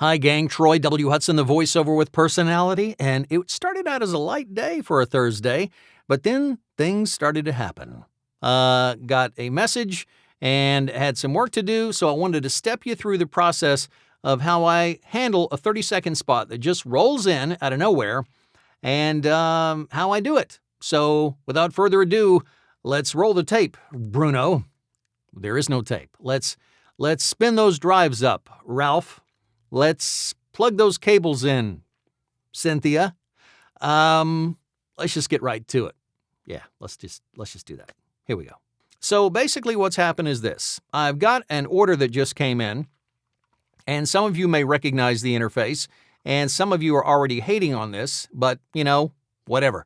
Hi, gang. Troy W. Hudson, the voiceover with personality. And it started out as a light day for a Thursday, but then things started to happen. Got a message and had some work to do, so I wanted to step you through the process of how I handle a 30-second spot that just rolls in out of nowhere and how I do it. So without further ado, let's roll the tape, Bruno. There is no tape. Let's spin those drives up, Ralph. Let's plug those cables in, Cynthia. Let's just get right to it. Yeah, let's just do that. Here we go. So basically what's happened is this. I've got an order that just came in, and some of you may recognize the interface, and some of you are already hating on this, but, whatever.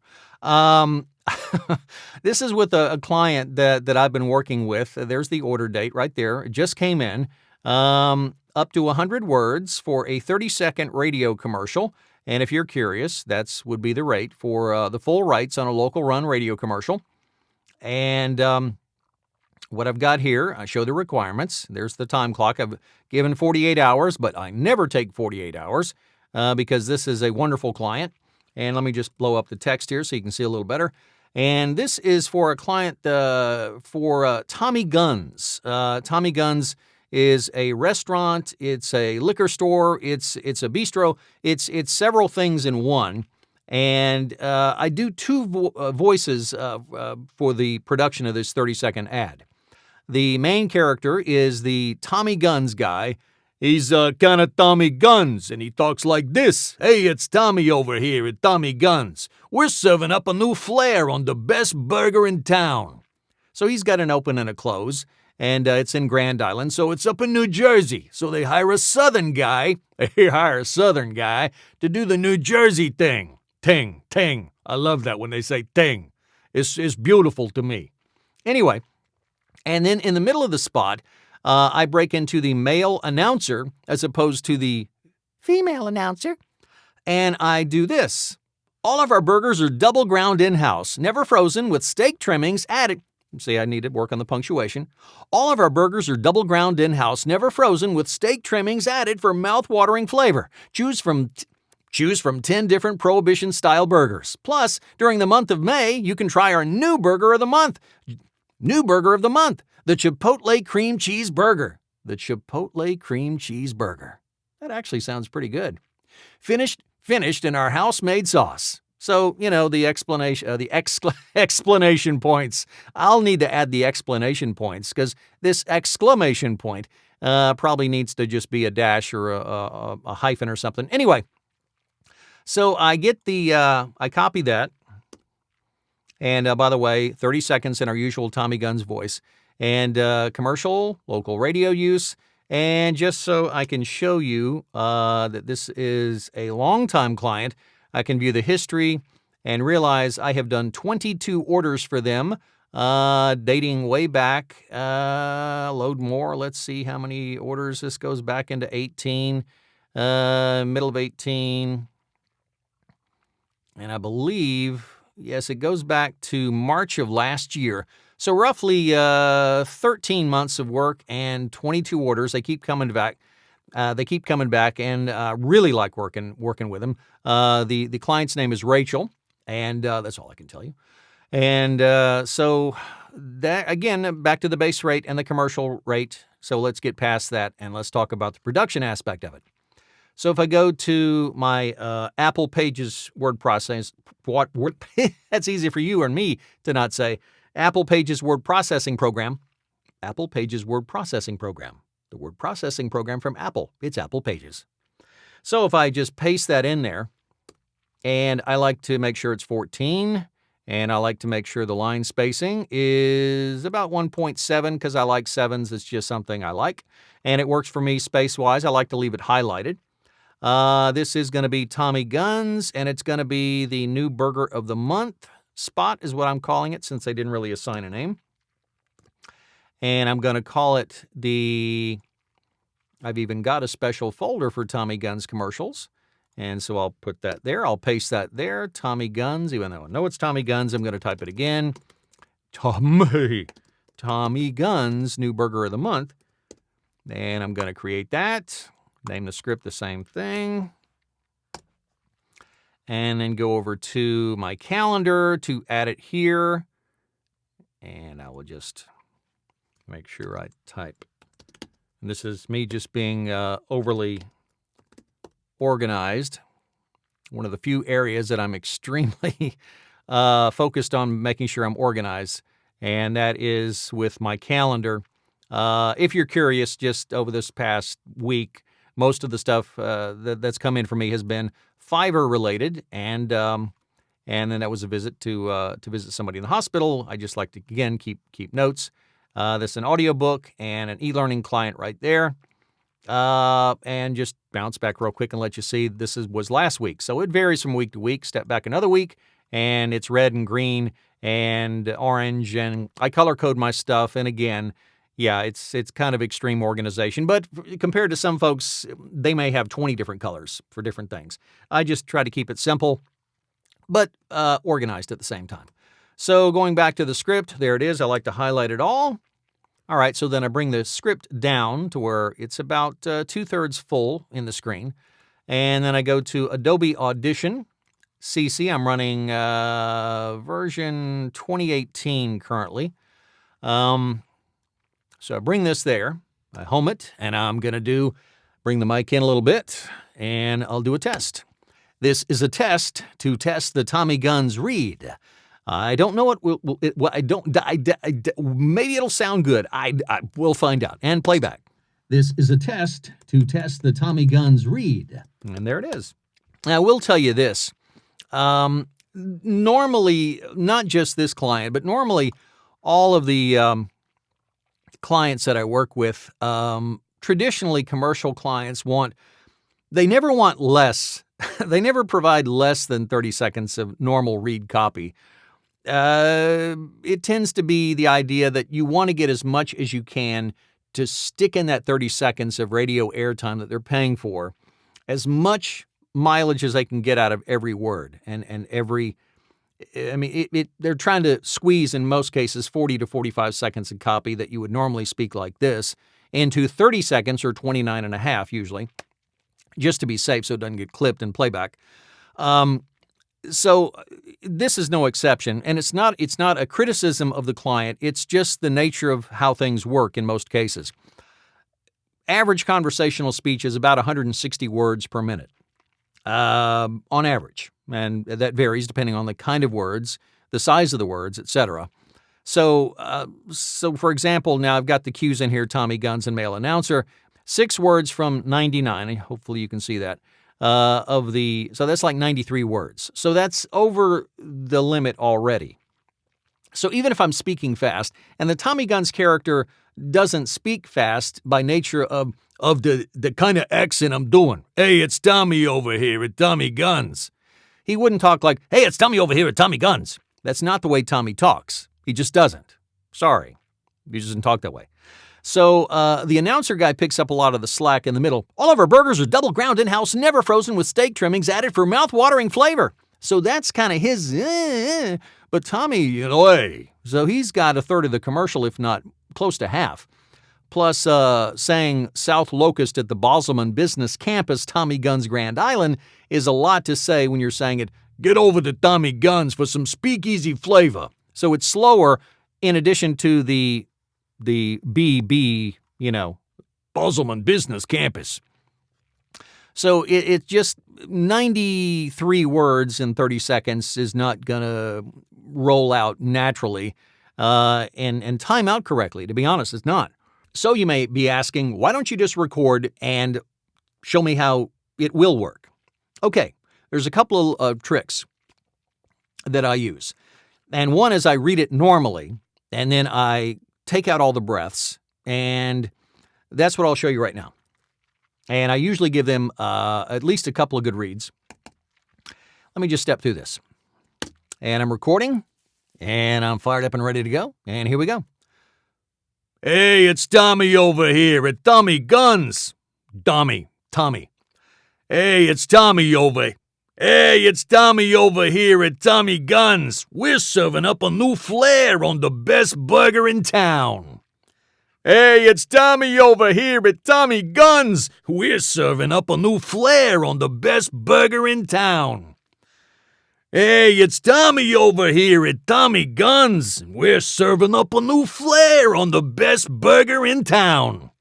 This is with a client that I've been working with. There's the order date right there. It just came in. Up to 100 words for a 30-second radio commercial. And if you're curious, that would be the rate for the full rights on a local run radio commercial. And what I've got here, I show the requirements. There's the time clock. I've given 48 hours, but I never take 48 hours because this is a wonderful client. And let me just blow up the text here so you can see a little better. And this is for a client for Tommy Guns. Tommy Guns is a restaurant, it's a liquor store, it's a bistro, it's several things in one. And I do two voices for the production of this 30-second ad. The main character is the Tommy Guns guy. He's kind of Tommy Guns, and he talks like this. Hey, it's Tommy over here at Tommy Guns. We're serving up a new flair on the best burger in town. So he's got an open and a close. And it's in Grand Island, so it's up in New Jersey. So they hire a Southern guy. They hire a Southern guy to do the New Jersey thing. Ting, ting. I love that when they say ting. It's beautiful to me. Anyway, and then in the middle of the spot, I break into the male announcer as opposed to the female announcer. And I do this. All of our burgers are double ground in-house, never frozen, with steak trimmings added. See, I need to work on the punctuation. All of our burgers are double ground in-house, never frozen, with steak trimmings added for mouth-watering flavor. Choose from 10 different Prohibition-style burgers. Plus, during the month of May, you can try our new burger of the month. New burger of the month, the Chipotle Cream Cheese Burger. The Chipotle Cream Cheese Burger. That actually sounds pretty good. Finished in our house-made sauce. So, the explanation points. I'll need to add the explanation points because this exclamation point probably needs to just be a dash or a hyphen or something. Anyway, so I get I copy that. And by the way, 30 seconds in our usual Tommy Guns voice. And commercial, local radio use. And just so I can show you that this is a longtime client, I can view the history and realize I have done 22 orders for them, dating way back. Load more. Let's see how many orders. This goes back into 18, middle of 18. And I believe, yes, it goes back to March of last year. So roughly 13 months of work and 22 orders. They keep coming back. And really like working with them. The client's name is Rachel, and that's all I can tell you. And so that, again, back to the base rate and the commercial rate. So let's get past that and let's talk about the production aspect of it. So if I go to my Apple Pages word processing, that's easy for you or me to not say, Apple Pages word processing program. Apple Pages word processing program. The word processing program from Apple. It's Apple Pages. So if I just paste that in there, and I like to make sure it's 14, and I like to make sure the line spacing is about 1.7 because I like 7s. It's just something I like, and it works for me space-wise. I like to leave it highlighted. This is going to be Tommy Guns, and it's going to be the new burger of the month spot is what I'm calling it since they didn't really assign a name. And I'm going to call it I've even got a special folder for Tommy Guns commercials. And so I'll put that there. I'll paste that there. Tommy Guns, even though I know it's Tommy Guns, I'm going to type it again. Tommy Guns, new burger of the month. And I'm going to create that. Name the script the same thing. And then go over to my calendar to add it here. And I will just make sure I type. And this is me just being overly organized. One of the few areas that I'm extremely focused on making sure I'm organized, and that is with my calendar. If you're curious, just over this past week, most of the stuff that's come in for me has been Fiverr related, and then that was a visit to visit somebody in the hospital. I just like to, again, keep notes. This is an audiobook and an e-learning client right there. And just bounce back real quick and let you see this was last week. So it varies from week to week. Step back another week, and it's red and green and orange, and I color code my stuff. And again, yeah, it's kind of extreme organization. But compared to some folks, they may have 20 different colors for different things. I just try to keep it simple, but organized at the same time. So going back to the script, there it is. I like to highlight it all. All right, so then I bring the script down to where it's about 2/3 full in the screen. And then I go to Adobe Audition, CC. I'm running version 2018 currently. So I bring this there, I home it, and I'm going to bring the mic in a little bit, and I'll do a test. This is a test to test the Tommy Guns read. I don't know maybe it'll sound good. I will find out. And playback. This is a test to test the Tommy Guns read. And there it is. Now, I will tell you this. Normally, not just this client, but normally all of the clients that I work with, traditionally commercial clients they never want less. They never provide less than 30 seconds of normal read copy. It tends to be the idea that you want to get as much as you can to stick in that 30 seconds of radio airtime that they're paying for, as much mileage as they can get out of every word and every. I mean, they're trying to squeeze, in most cases, 40 to 45 seconds of copy that you would normally speak like this into 30 seconds or 29 and a half usually, just to be safe so it doesn't get clipped in playback. So this is no exception, and it's not a criticism of the client. It's just the nature of how things work in most cases. Average conversational speech is about 160 words per minute, on average, and that varies depending on the kind of words, the size of the words, etc. So for example, now I've got the cues in here: Tommy Guns and male announcer. 6 words from 99. Hopefully you can see that. So that's like 93 words. So that's over the limit already. So even if I'm speaking fast, and the Tommy Guns character doesn't speak fast by nature of the kind of accent I'm doing. Hey, it's Tommy over here at Tommy Guns. He wouldn't talk like, hey, it's Tommy over here at Tommy Guns. That's not the way Tommy talks. He just doesn't. Sorry. He just doesn't talk that way. So the announcer guy picks up a lot of the slack in the middle. All of our burgers are double ground in-house, never frozen, with steak trimmings added for mouth-watering flavor. So that's kind of his, but Tommy, hey. So he's got 1/3 of the commercial, if not close to half. Plus, saying South Locust at the Bosselman Business Campus, Tommy Guns Grand Island, is a lot to say when you're saying it, get over to Tommy Guns for some speakeasy flavor. So it's slower, in addition to the BB, Bosselman Business Campus. So it's just 93 words in 30 seconds is not going to roll out naturally and time out correctly. To be honest, it's not. So you may be asking, why don't you just record and show me how it will work? Okay, there's a couple of tricks that I use. And one is I read it normally, and then I take out all the breaths, and that's what I'll show you right now. And I usually give them at least a couple of good reads. Let me just step through this. And I'm recording, and I'm fired up and ready to go, and here we go. Hey, it's Tommy over here at Tommy Guns. Tommy. Hey, it's Tommy over here at Tommy Guns. We're serving up a new flair on the best burger in town. Hey, it's Tommy over here at Tommy Guns. We're serving up a new flair on the best burger in town. Hey, it's Tommy over here at Tommy Guns. We're serving up a new flair on the best burger in town.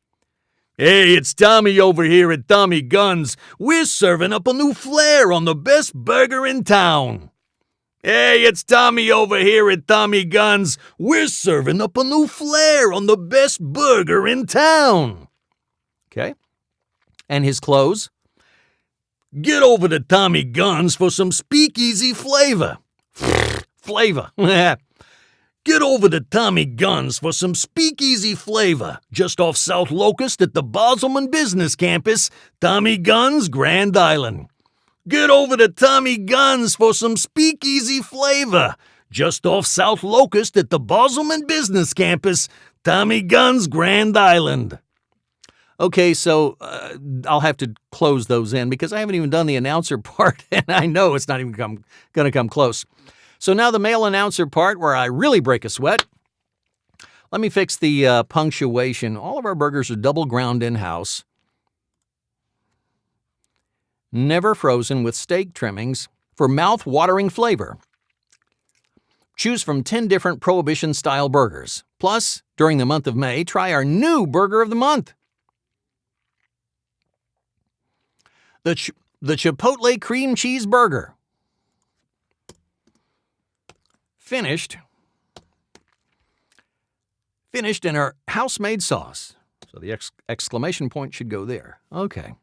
Hey, it's Tommy over here at Tommy Guns. We're serving up a new flair on the best burger in town. Hey, it's Tommy over here at Tommy Guns. We're serving up a new flair on the best burger in town. Okay. And his close? Get over to Tommy Guns for some speakeasy flavor. Flavor. Get over to Tommy Guns for some speakeasy flavor. Just off South Locust at the Boselman Business Campus, Tommy Guns, Grand Island. Get over to Tommy Guns for some speakeasy flavor. Just off South Locust at the Boselman Business Campus, Tommy Guns, Grand Island. Okay, so I'll have to close those in because I haven't even done the announcer part, and I know it's not even going to come close. So now the male announcer part where I really break a sweat. Let me fix the punctuation. All of our burgers are double ground in-house, never frozen, with steak trimmings for mouth-watering flavor. Choose from 10 different Prohibition-style burgers. Plus, during the month of May, try our new Burger of the Month. The Chipotle Cream Cheese Burger. Finished in our house-made sauce. So the exclamation point should go there. Okay.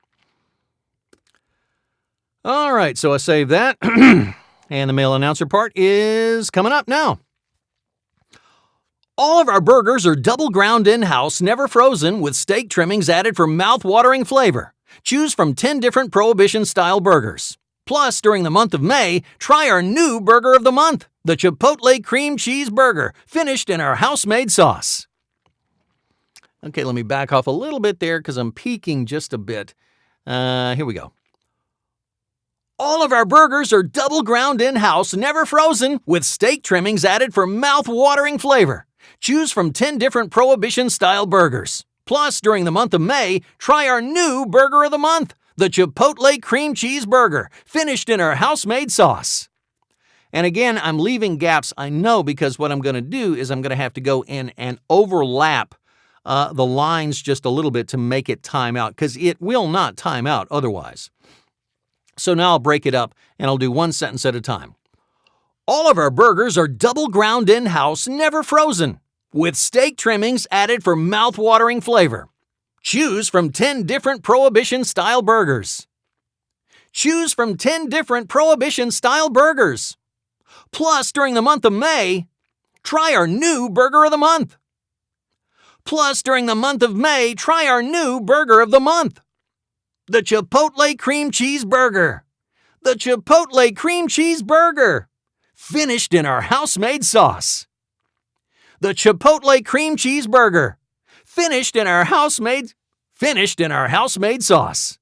All right, so I saved that. And the male announcer part is coming up now. All of our burgers are double ground in-house, never frozen, with steak trimmings added for mouth-watering flavor. Choose from 10 different Prohibition-style burgers. Plus, during the month of May, try our new Burger of the Month, the Chipotle Cream Cheese Burger, finished in our house-made sauce. Okay, let me back off a little bit there because I'm peeking just a bit. Here we go. All of our burgers are double ground in-house, never frozen, with steak trimmings added for mouth-watering flavor. Choose from 10 different Prohibition-style burgers. Plus, during the month of May, try our new Burger of the Month, the Chipotle Cream Cheese Burger, finished in our house-made sauce. And again, I'm leaving gaps, I know, because what I'm going to do is I'm going to have to go in and overlap the lines just a little bit to make it time out, because it will not time out otherwise. So now I'll break it up, and I'll do one sentence at a time. All of our burgers are double ground in-house, never frozen, with steak trimmings added for mouth-watering flavor. Choose from 10 different Prohibition-style burgers. Choose from 10 different Prohibition-style burgers. Plus, during the month of May, try our new Burger of the Month. Plus, during the month of May, try our new Burger of the Month, the Chipotle Cream Cheese Burger. The Chipotle Cream Cheese Burger, finished in our house-made sauce. The Chipotle Cream Cheese Burger, finished in our house-made sauce.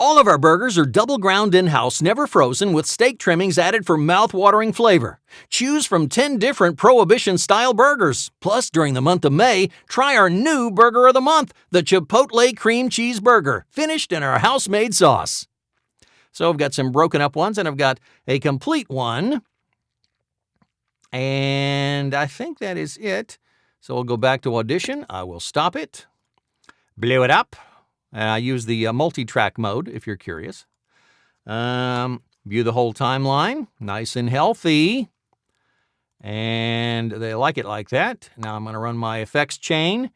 All of our burgers are double ground in-house, never frozen, with steak trimmings added for mouth-watering flavor. Choose from 10 different Prohibition-style burgers. Plus, during the month of May, try our new Burger of the Month, the Chipotle Cream Cheese Burger, finished in our house-made sauce. So I've got some broken up ones, and I've got a complete one. And I think that is it. So we'll go back to audition. I will stop it, blow it up. I use the multi-track mode, if you're curious. View the whole timeline, nice and healthy. And they like it like that. Now I'm going to run my effects chain.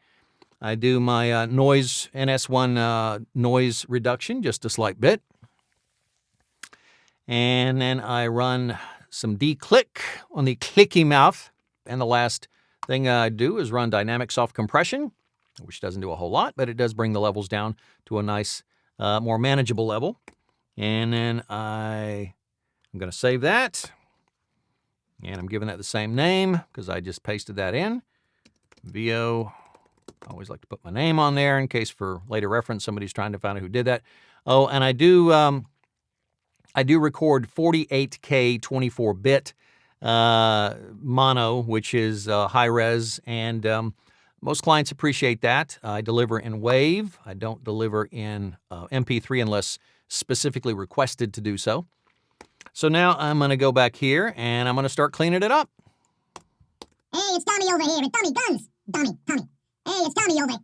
I do my noise, NS1 noise reduction, just a slight bit. And then I run some declick on the clicky mouth. And the last thing I do is run dynamic soft compression, which doesn't do a whole lot, but it does bring the levels down to a nice, more manageable level. And then I'm going to save that. And I'm giving that the same name because I just pasted that in. VO. I always like to put my name on there in case for later reference somebody's trying to find out who did that. Oh, and I do record 48K 24-bit mono, which is high res, and Most clients appreciate that. I deliver in WAV. I don't deliver in MP3 unless specifically requested to do so. So now I'm going to go back here, and I'm going to start cleaning it up. Hey, it's Tommy over here with Tommy Guns. Tommy. Hey, it's Tommy over here.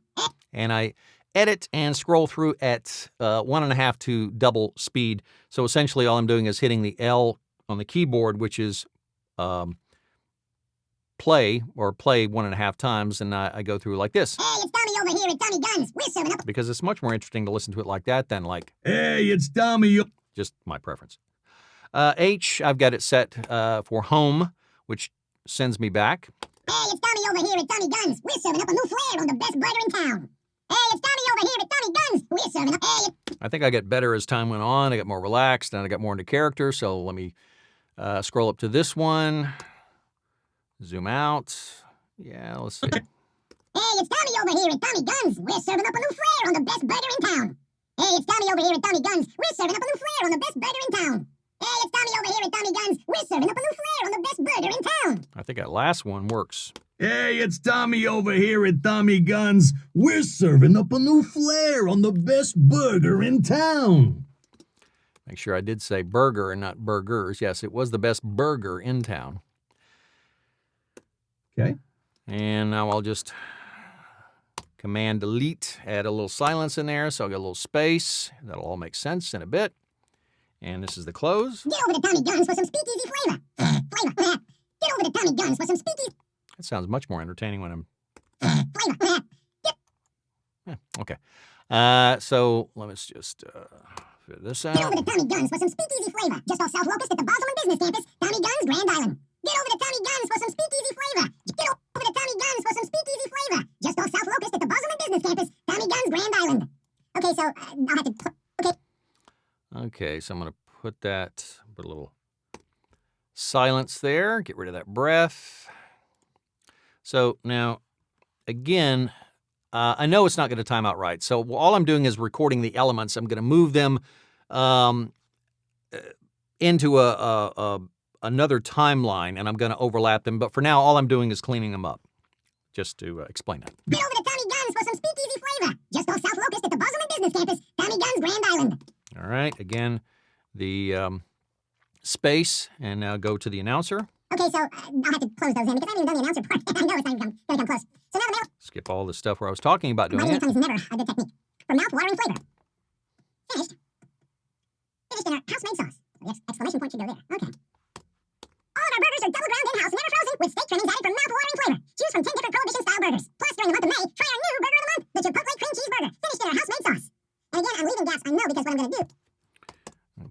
And I edit and scroll through at 1.5 to double speed. So essentially all I'm doing is hitting the L on the keyboard, which is play 1.5 times, and I go through like this. Hey, it's Tommy over here with Tommy Guns. We're serving up. Because it's much more interesting to listen to it like that than like, Hey, it's Tommy. Just my preference. H, I've got it set for home, which sends me back. Hey, it's Tommy over here with Tommy Guns. We're serving up a new flair on the best burger in town. Hey, it's Tommy over here with Tommy Guns. We're serving up. Hey. I think I got better as time went on. I got more relaxed, and I got more into character. So let me scroll up to this one. Zoom out. Yeah, let's see. Hey, it's Tommy over here with Tommy Guns. We're serving up a new flair on the best burger in town. Hey, it's Tommy over here with Tommy Guns. We're serving up a new flair on the best burger in town. Hey, it's Tommy over here with Tommy Guns. We're serving up a new flair on the best burger in town. I think that last one works. Hey, it's Tommy over here at Tommy Guns. We're serving up a new flair on the best burger in town. Make sure I did say burger and not burgers. Yes, it was the best burger in town. Okay. And now I'll just Command Delete, add a little silence in there, so I'll get a little space. That'll all make sense in a bit. And this is the close. Get over to Tommy Guns for some speakeasy flavor. Get over to Tommy Guns for some speakeasy That sounds much more entertaining when I'm... flavor. Yeah, okay. So let's just figure this out. Get over to Tommy Guns for some speakeasy flavor. Just off South Locust at the Bosman Business Campus. Tommy Guns, Grand Island. Get over to Tommy Guns for some speakeasy flavor. Get over to Tommy Guns for some speakeasy flavor. Just off South Locust at the Bosman Business Campus. Tommy Guns, Grand Island. Okay, so I'll have to... Okay. Okay, so I'm going to put a little silence there. Get rid of that breath. So now, again, I know it's not going to time out right. So all I'm doing is recording the elements. I'm going to move them into another timeline, and I'm going to overlap them. But for now, all I'm doing is cleaning them up, just to explain that. Get over to Tommy Guns for some speakeasy flavor. Just off South Locust at the Bosman Business Campus. Tommy Guns, Grand Island. All right, again, the space, and now go to the announcer. Okay, so I'll have to close those in because I haven't even done the announcer part. I know it's not even going to come close. So now the mail. Skip all the stuff where I was talking about doing My it. tongue is never a good technique. For mouth-watering flavor. Finished. Finished in our house-made sauce. The exclamation point should go there. Okay. All of our burgers are double ground in-house, never frozen, with steak trimmings added for mouth-watering flavor. Choose from 10 different Prohibition-style burgers. Plus, during the month of May, try our new burger of the month, the Chipotle Cream Cheese Burger. Finished in our house-made sauce. And again, I'm leaving gaps. I know because what I'm going to do.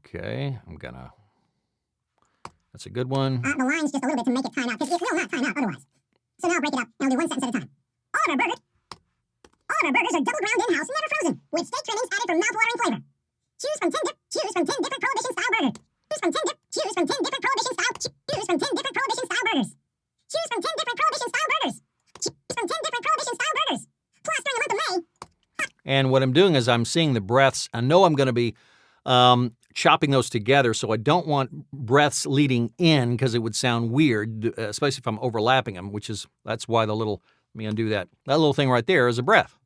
Okay, I'm gonna... That's a good one. The line's just a little bit to make it time out, because it will not time out otherwise. So now I'll break it up, and I'll do one sentence at a time. All of our burgers are double ground in-house, never frozen, with steak trimmings added for mouth-watering flavor. Choose from 10 different Prohibition-style burgers. Choose from 10 different Prohibition-style burgers. Choose from 10 different Prohibition-style burgers. Choose from 10 different Prohibition-style burgers. Plus, during the month of May. And what I'm doing is I'm seeing the breaths. I know I'm going to be chopping those together, so I don't want breaths leading in because it would sound weird, especially if I'm overlapping them, that's why let me undo that. That little thing right there is a breath.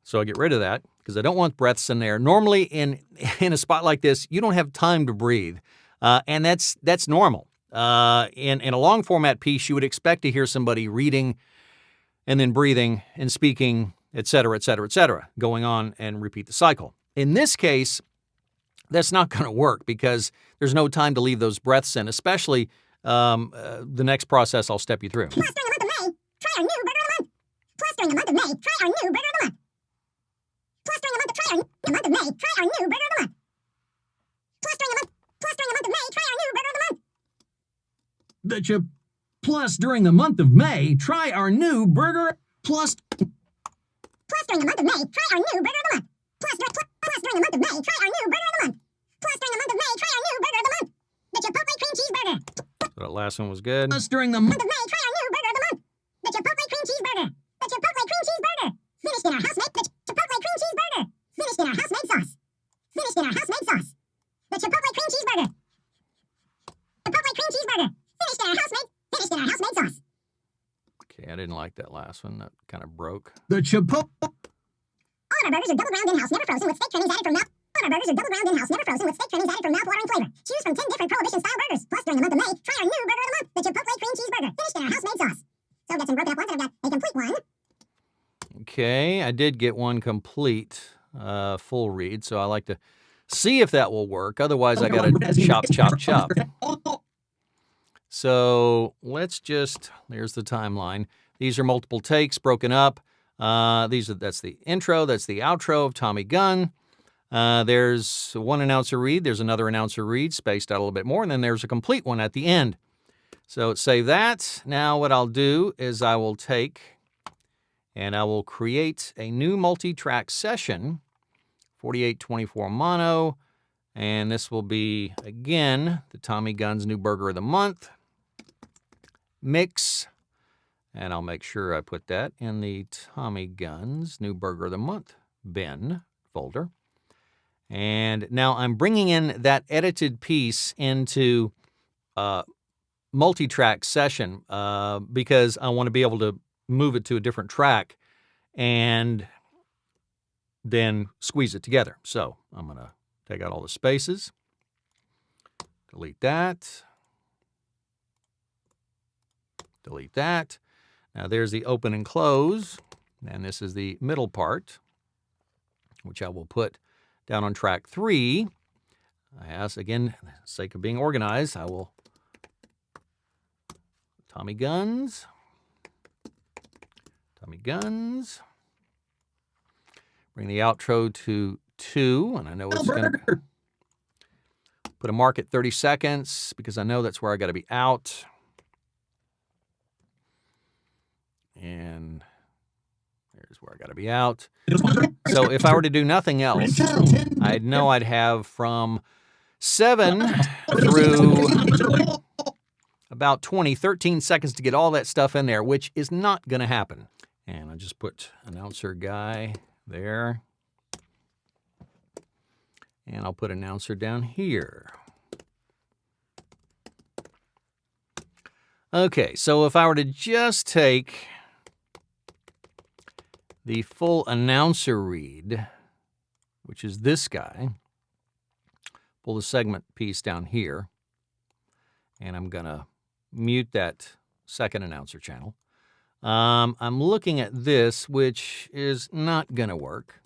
So I get rid of that because I don't want breaths in there. Normally in a spot like this, you don't have time to breathe, and that's normal. In a long format piece, you would expect to hear somebody reading and then breathing and speaking, et cetera, going on and repeat the cycle. In this case, that's not going to work because there's no time to leave those breaths in, especially the next process I'll step you through. Plus, during the month of May, try our new burger of the month. Plus, during the month of May, try our new burger of the month. Plus, during the month of May, try our new burger of the month. Plus, during the month of May, try our new burger of the month. Plus, during the month of May, try our new burger. Plus, during the month of May, try our new burger of the month. Plus, during the month of May, try our new burger of the month. Plus, during the month of May, try our new burger of the month. The Chipotle Cream Cheese Burger. So that last one was good. Plus, during the Month of May, try our new burger of the month. The Chipotle Cream Cheese Burger. The Chipotle Cream Cheese Burger. Finished in our house-made. The Chipotle Cream Cheese Burger. Finished in our house-made sauce. Finished in our house-made sauce. The Chipotle Cream Cheese Burger. Chipotle Cream Cheese Burger. Finished in our house-made sauce. Okay, I didn't like that last one. That kind of broke. The Chipotle. All of our burgers are double ground in-house, never frozen, with steak trimmings added for mouth. All of our burgers are double ground in-house, never frozen, with steak trimmings added for mouth-watering flavor. Choose from 10 different Prohibition-style burgers. Plus, during the month of May, try our new burger of the month, the Chipotle Cream Cheese Burger, finished in our house-made sauce. So I've got some broken up ones, and I've got a complete one. Okay, I did get one complete full read, so I like to see if that will work. Otherwise, I got to chop, chop, chop. So let's just, there's the timeline. These are multiple takes broken up. That's the intro, that's the outro of Tommy Gunn. There's one announcer read, there's another announcer read, spaced out a little bit more, and then there's a complete one at the end. So save that. Now what I'll do is I will take and I will create a new multi-track session, 4824 mono, and this will be, again, the Tommy Gunn's New Burger of the Month mix, and I'll make sure I put that in the Tommy Gunn's New Burger of the Month bin folder. And now I'm bringing in that edited piece into multi-track session because I want to be able to move it to a different track and then squeeze it together. So I'm going to take out all the spaces, delete that, delete that. Now there's the open and close, and this is the middle part, which I will put down on track 3. As again, for the sake of being organized, I will Tommy Gunn's. Bring the outro to 2, and I know it's going to put a mark at 30 seconds because I know that's where I got to be out. And there's where I got to be out. So if I were to do nothing else, I'd know I'd have from 7 through about 13 seconds to get all that stuff in there, which is not going to happen. And I just put announcer guy there. And I'll put announcer down here. Okay, so if I were to just take the full announcer read, which is this guy, pull the segment piece down here, and I'm going to mute that second announcer channel. I'm looking at this, which is not going to work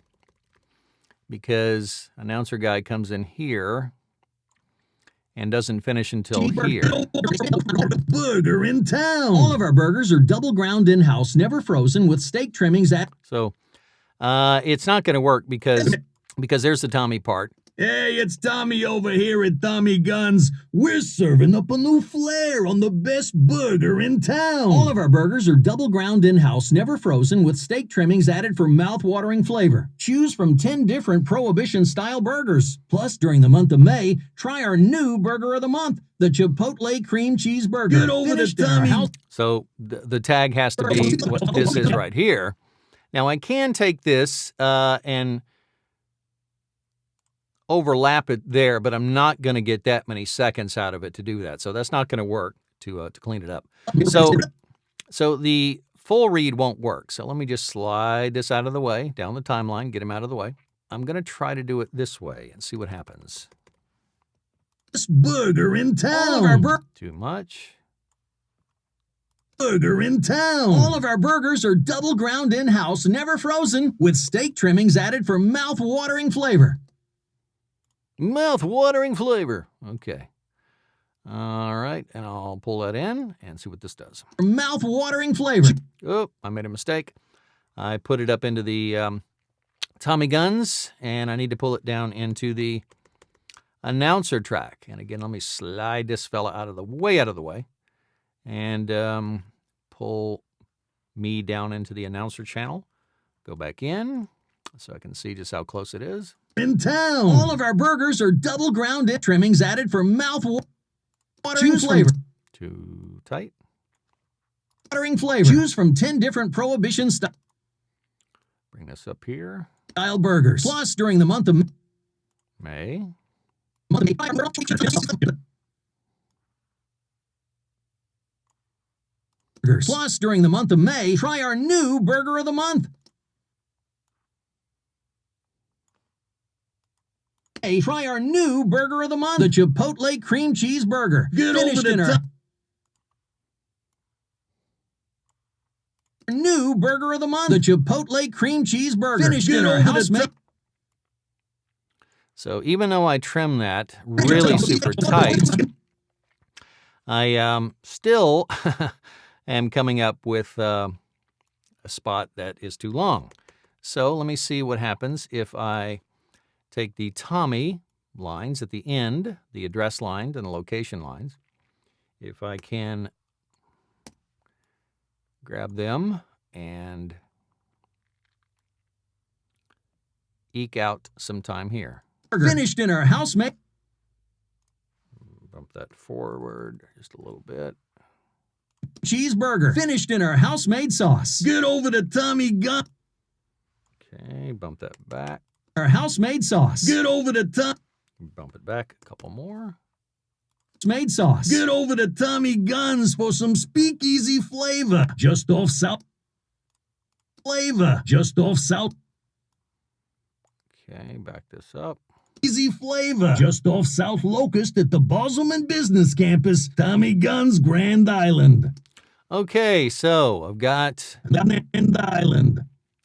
because announcer guy comes in here and doesn't finish until here. Burger in town. All of our burgers are double ground in-house, never frozen, with steak trimmings at... So it's not going to work because there's the Tommy part. Hey, it's Tommy over here at Tommy Gunn's. We're serving up a new flair on the best burger in town. All of our burgers are double ground in-house, never frozen, with steak trimmings added for mouth-watering flavor. Choose from 10 different Prohibition-style burgers. Plus, during the month of May, try our new burger of the month, the Chipotle Cream Cheese Burger. Get over to Tommy. So the tag has to be what this is right here. Now, I can take this and overlap it there, but I'm not going to get that many seconds out of it to do that. So that's not going to work to clean it up. So the full read won't work. So let me just slide this out of the way, down the timeline, get him out of the way. I'm going to try to do it this way and see what happens. This burger in town. Too much. Burger in town. All of our burgers are double ground in-house, never frozen, with steak trimmings added for mouth-watering flavor. Mouth-watering flavor. Okay. All right, and I'll pull that in and see what this does. Mouth-watering flavor. Oh, I made a mistake. I put it up into the Tommy Gunn's, and I need to pull it down into the announcer track. And again, let me slide this fella out of the way, and pull me down into the announcer channel. Go back in so I can see just how close it is. In town. All of our burgers are double ground trimmings added for mouth-watering flavor. Too tight. Watering flavor. Choose from 10 different Prohibition style. Bring this up here. Style burgers. Plus, during the month of May. burgers. Plus, during the month of May, try our new Burger of the Month. Try our new Burger of the Month, the Chipotle Cream Cheese Burger. Get finished in our new Burger of the Month, the Chipotle Cream Cheese Burger. Finished in our house-made. So even though I trim that really super tight, I still am coming up with a spot that is too long. So let me see what happens if I take the Tommy lines at the end, the address lines and the location lines. If I can grab them and eke out some time here. Finished in our house-made. Bump that forward just a little bit. Cheeseburger. Finished in our house-made sauce. Get over to Tommy Gun. Okay, bump that back. Our house-made sauce. Get over to Bump it back a couple more. Made sauce. Get over to Tommy Guns for some speakeasy flavor. Just off South. Just off South. Okay, back this up. Easy flavor. Just off South Locust at the Bozelman Business Campus, Tommy Guns, Grand Island. Okay, so I've got Grand Island.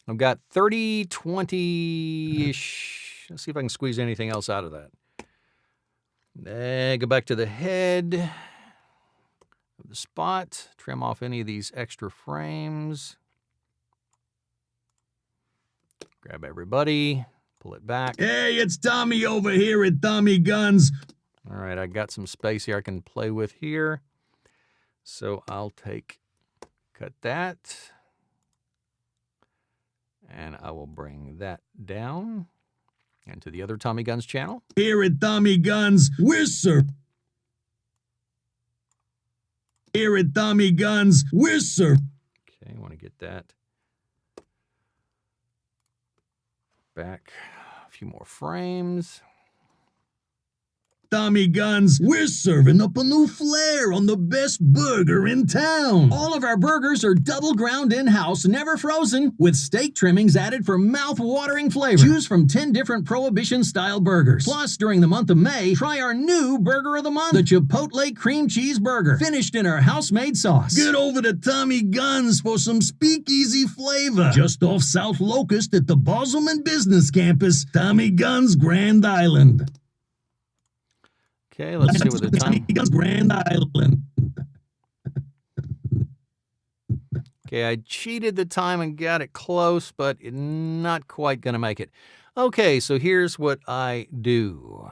I've got 30, 20-ish. Let's see if I can squeeze anything else out of that. Go back to the head of the spot. Trim off any of these extra frames. Grab everybody. Pull it back. Hey, it's Tommy over here at Tommy Guns. All right, I got some space here I can play with here. So I'll cut that. And I will bring that down into the other Tommy Guns channel. Here at Tommy Guns, we're serving. Here at Tommy Guns, we're serving. Okay, I want to get that back a few more frames. Tommy Guns, we're serving up a new flair on the best burger in town. All of our burgers are double ground in-house, never frozen, with steak trimmings added for mouth-watering flavor. Choose from 10 different Prohibition-style burgers. Plus, during the month of May, try our new Burger of the Month, the Chipotle Cream Cheese Burger, finished in our house-made sauce. Get over to Tommy Guns for some speakeasy flavor. Just off South Locust at the Bozelman Business Campus, Tommy Guns, Grand Island. Okay, let's see what the time. Grand Island. Okay, I cheated the time and got it close, but not quite going to make it. Okay, so here's what I do.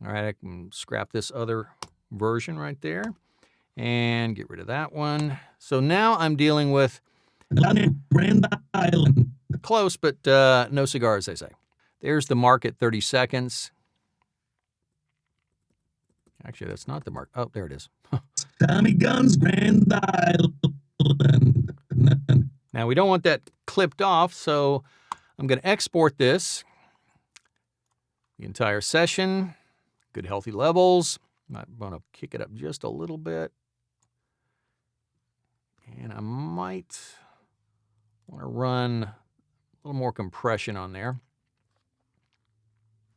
All right, I can scrap this other version right there and get rid of that one. So now I'm dealing with Grand Island. Close, but no cigar, as they say. There's the mark at 30 seconds. Actually, that's not the mark. Oh, there it is. Tommy Guns, Grand Island. Now, we don't want that clipped off, so I'm going to export this. The entire session. Good, healthy levels. I'm going to kick it up just a little bit. And I might want to run a little more compression on there.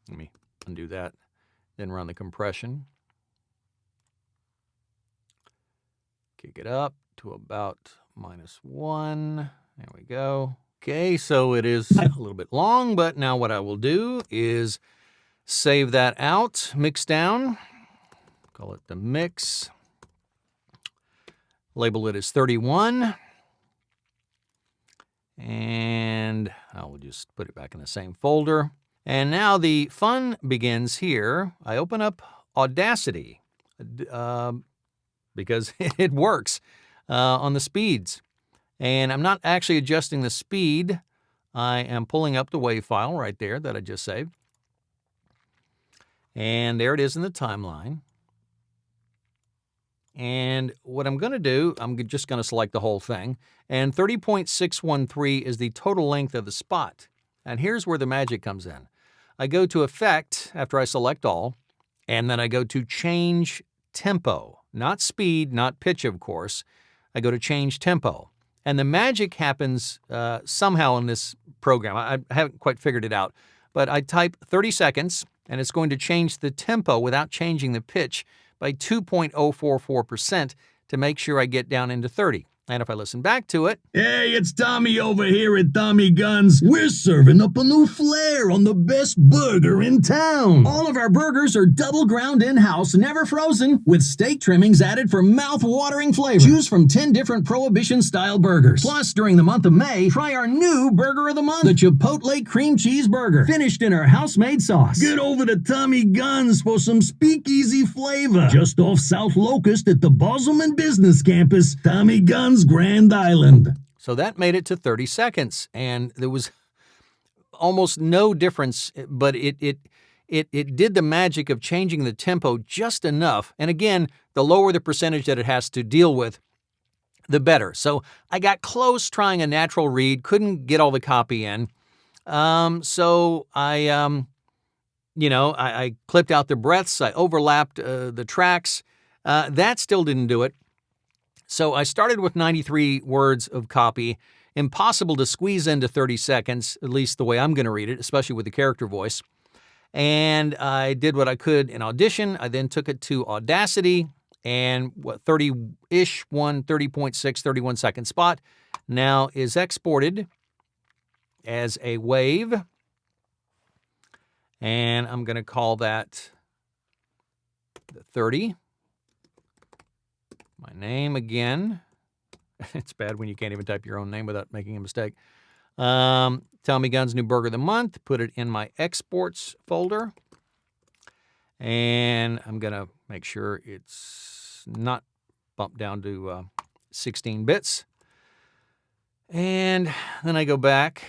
Let me undo that, then run the compression. Kick it up to about -1. There we go. Okay, so it is a little bit long, but now what I will do is save that out, mix down, call it the mix, label it as 31, and I will just put it back in the same folder. And now the fun begins here. I open up Audacity because it works on the speeds. And I'm not actually adjusting the speed. I am pulling up the WAV file right there that I just saved. And there it is in the timeline. And what I'm going to do, I'm just going to select the whole thing. And 30.613 is the total length of the spot. And here's where the magic comes in. I go to Effect after I select all, and then I go to Change Tempo. Not speed, not pitch, of course. I go to change tempo. And the magic happens somehow in this program. I haven't quite figured it out. But I type 30 seconds, and it's going to change the tempo without changing the pitch by 2.044% to make sure I get down into 30. And if I listen back to it... Hey, it's Tommy over here at Tommy Guns. We're serving up a new flair on the best burger in town. All of our burgers are double ground in-house, never frozen, with steak trimmings added for mouth-watering flavor. Choose from 10 different Prohibition-style burgers. Plus, during the month of May, try our new Burger of the Month, the Chipotle Cream Cheese Burger, finished in our house-made sauce. Get over to Tommy Guns for some speakeasy flavor. Just off South Locust at the Bozelman Business Campus, Tommy Guns, Grand Island. So that made it to 30 seconds, and there was almost no difference, but it did the magic of changing the tempo just enough. And again, the lower the percentage that it has to deal with, the better. So I got close trying a natural read, couldn't get all the copy in. So I clipped out the breaths, I overlapped the tracks. That still didn't do it. So I started with 93 words of copy, impossible to squeeze into 30 seconds, at least the way I'm going to read it, especially with the character voice. And I did what I could in Audition. I then took it to Audacity, and 30-ish, 30.6, 31 second spot now is exported as a wave. And I'm going to call that the 30. My name again. It's bad when you can't even type your own name without making a mistake. Tommy Guns New Burger of the Month. Put it in my exports folder. And I'm going to make sure it's not bumped down to 16 bits. And then I go back.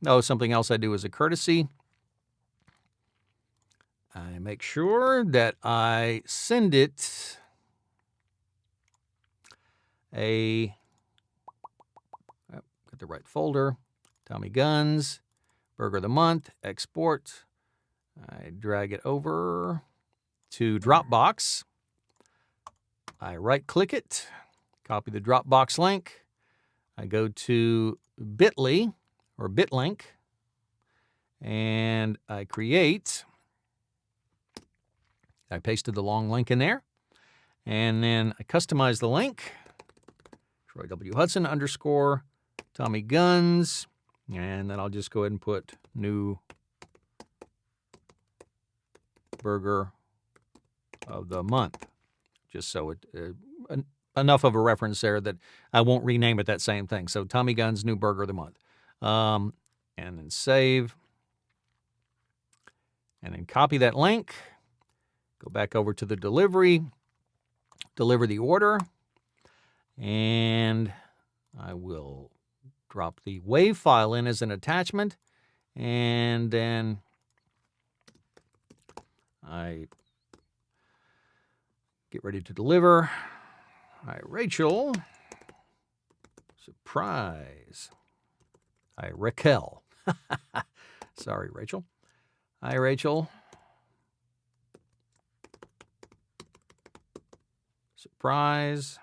Oh, something else I do as a courtesy. I make sure that I send it got the right folder, Tommy Guns, Burger of the Month, export. I drag it over to Dropbox. I right-click it, copy the Dropbox link. I go to Bitly or Bitlink, and I pasted the long link in there, and then I customize the link. Troy W. Hudson _ Tommy Guns, and then I'll just go ahead and put New Burger of the Month, just so it enough of a reference there that I won't rename it that same thing. So Tommy Guns New Burger of the Month, and then save, and then copy that link, go back over to the delivery, deliver the order. And I will drop the WAV file in as an attachment, and then I get ready to deliver. Hi, Rachel. Surprise. Hi, Raquel. Sorry, Rachel. Hi, Rachel. Surprise.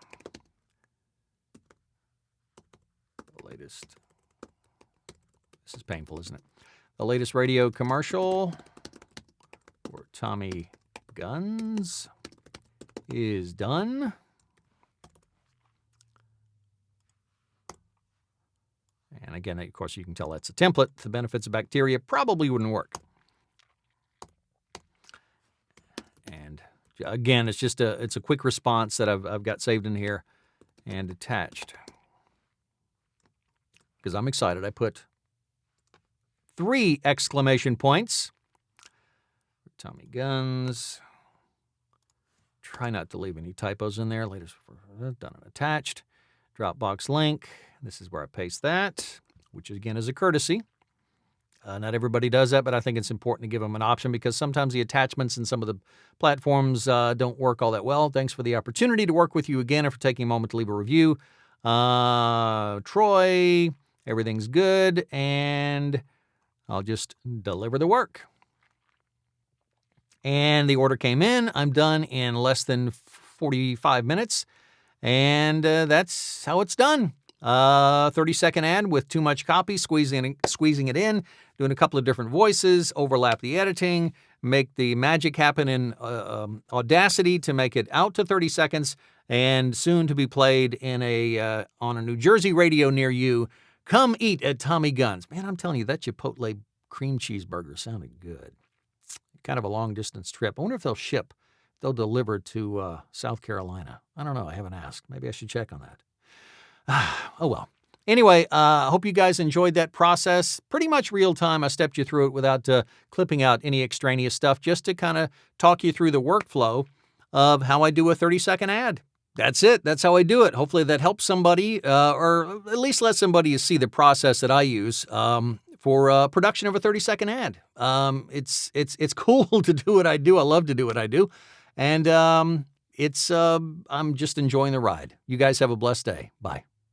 Latest. This is painful, isn't it? The latest radio commercial for Tommy Guns is done. And again, of course, you can tell that's a template. The benefits of bacteria probably wouldn't work. And again, it's just it's a quick response that I've got saved in here and attached. Because I'm excited. I put 3 exclamation points. Tommy Guns. Try not to leave any typos in there. Latest done and attached. Dropbox link. This is where I paste that, which again is a courtesy. Not everybody does that, but I think it's important to give them an option because sometimes the attachments in some of the platforms don't work all that well. Thanks for the opportunity to work with you again and for taking a moment to leave a review. Troy, everything's good, and I'll just deliver the work. And the order came in. I'm done in less than 45 minutes. and that's how it's done. 30-second ad with too much copy, squeezing it in, doing a couple of different voices, overlap the editing, make the magic happen in Audacity to make it out to 30 seconds, and soon to be played in on a New Jersey radio near you. Come eat at Tommy Gunn's. Man, I'm telling you, that Chipotle cream cheeseburger sounded good. Kind of a long-distance trip. I wonder if they'll deliver to South Carolina. I don't know. I haven't asked. Maybe I should check on that. Oh, well. Anyway, I hope you guys enjoyed that process. Pretty much real time. I stepped you through it without clipping out any extraneous stuff, just to kind of talk you through the workflow of how I do a 30-second ad. That's it. That's how I do it. Hopefully that helps somebody, or at least let somebody see the process that I use for production of a 30-second ad. It's cool to do what I do. I love to do what I do. And I'm just enjoying the ride. You guys have a blessed day. Bye.